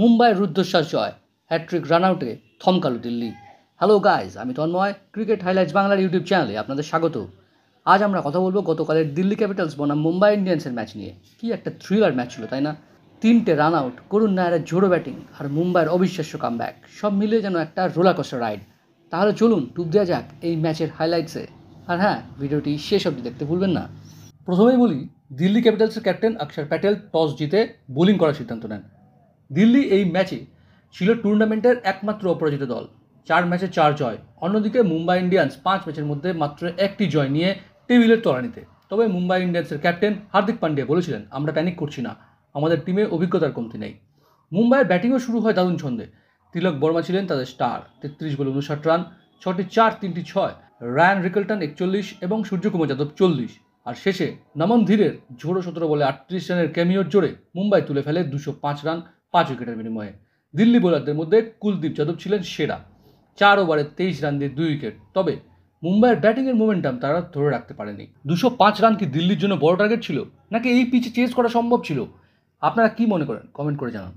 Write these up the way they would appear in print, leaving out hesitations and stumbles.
মুম্বাইয়ের রুদ্ধশ্বাস জয়, hat trick রানআউটে থমকালো Delhi. Hello guys, আমি Tanmoy, cricket highlights বাংলার ইউটিউব চ্যানেলে আপনাদের স্বাগত। আজ আমরা কথা বলবো গতকালের দিল্লি ক্যাপিটালস বনাম মুম্বাই ইন্ডিয়ান্সের ম্যাচ নিয়ে। কি একটা থ্রিলার ম্যাচ ছিল, তাই না? 3টে রান আউট, করুণ নায়ারের ঝোড়ো ব্যাটিং আর মুম্বাইয়ের অবিশ্বাস্য কামব্যাক, সব মিলিয়ে যেন একটা রোলারকোস্টার রাইড। তাহলে চলুন ডুব দেওয়া যাক এই ম্যাচের হাইলাইটসে। আর হ্যাঁ, ভিডিওটি শেষ অবধি দেখতে ভুলবেন না। প্রথমেই বলি, দিল্লি ক্যাপিটালসের ক্যাপ্টেন অক্ষর প্যাটেল টস জিতে বোলিং করার সিদ্ধান্ত নেন। দিল্লি এই ম্যাচে ছিল টুর্নামেন্টের একমাত্র অপরাজিত দল, 4 ম্যাচে 4 জয়। অন্যদিকে মুম্বাই ইন্ডিয়ান্স 5 ম্যাচের মধ্যে মাত্র একটি জয় নিয়ে টেবিলের তলানিতে। তবে মুম্বাই ইন্ডিয়ান্সের ক্যাপ্টেন হার্দিক পান্ডিয়া বলেছিলেন, আমরা প্যানিক করছি না, আমাদের টিমে অভিজ্ঞতার কমতি নেই। মুম্বাইয়ের ব্যাটিংও শুরু হয় দারুণ ছন্দে। তিলক বর্মা ছিলেন তাদের স্টার, 33 বলে 59 রান, 6টি 4, 3টি 6। রায়ান রিকলটন 41 এবং সূর্যকুমার যাদব 40। আর শেষে নমন ধীরের ঝোড়ো 17 বলে 38 রানের ক্যামিওর জোরে মুম্বাই তুলে ফেলে 205 রান 5 উইকেটের বিনিময়ে। দিল্লি বোলারদের মধ্যে কুলদীপ যাদব ছিলেন সেরা, 4 ওভারে 23 রান দিয়ে 2 উইকেট। তবে মুম্বাইয়ের ব্যাটিংয়ের মোমেন্টাম তারা ধরে রাখতে পারেনি। 205 রান কি দিল্লির জন্য বড় টার্গেট ছিল, নাকি এই পিচে চেস করা সম্ভব ছিল? আপনারা কি মনে করেন কমেন্ট করে জানান।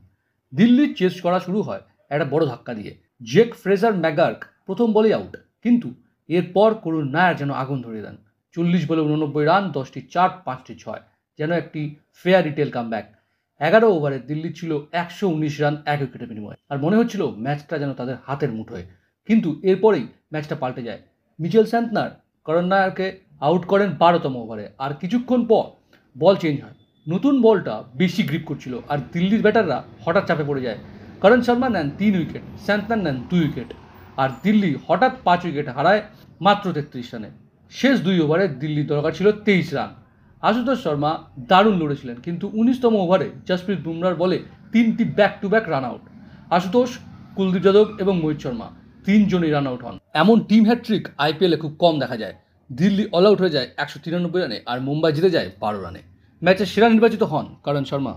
দিল্লির চেস করা শুরু হয় একটা বড় ধাক্কা দিয়ে। জেক ফ্রেজার ম্যাকগার্ক প্রথম বলেই আউট, কিন্তু এরপর করুণ নায়ার যেন আগুন ধরিয়ে দেন। 40 বলে 89 রান, 10টি 4, 5টি 6, যেন একটি ফেয়ার রিটেল কামব্যাক। 11 ওভারে দিল্লি ছিল 119 রান 1 উইকেটের বিনিময়ে, আর মনে হচ্ছিল ম্যাচটা যেন তাদের হাতের মুঠোয়। কিন্তু এরপরেই ম্যাচটা পাল্টে যায়। মিচেল স্যান্টনার করণ নায়ারকে আউট করেন 12তম ওভারে, আর কিছুক্ষণ পর বল চেঞ্জ হয়। নতুন বলটা বেশি গ্রিপ করছিল, আর দিল্লির ব্যাটাররা হঠাৎ চাপে পড়ে যায়। করণ শর্মা নেন 3 উইকেট, স্যান্টনার নেন 2 উইকেট, আর দিল্লি হঠাৎ 5 উইকেট হারায় মাত্র 33 রানে। শেষ 2 ওভারে দিল্লির দরকার ছিল 23 রান। আশুতোষ শর্মা দারুণ লড়েছিলেন, কিন্তু 19তম ওভারে জসপ্রীত বুমরার বলে 3টি back to back run out. Ashutosh, Kuldeep Yadav এবং মোহিত শর্মা 3 জনই রান আউট হন। এমন টিম হ্যাট্রিক আইপিএলে খুব কম দেখা যায়। দিল্লি অল আউট হয়ে যায় 193 রানে, আর মুম্বাই জিতে যায় 12 রানে। ম্যাচের সেরা নির্বাচিত হন করণ শর্মা।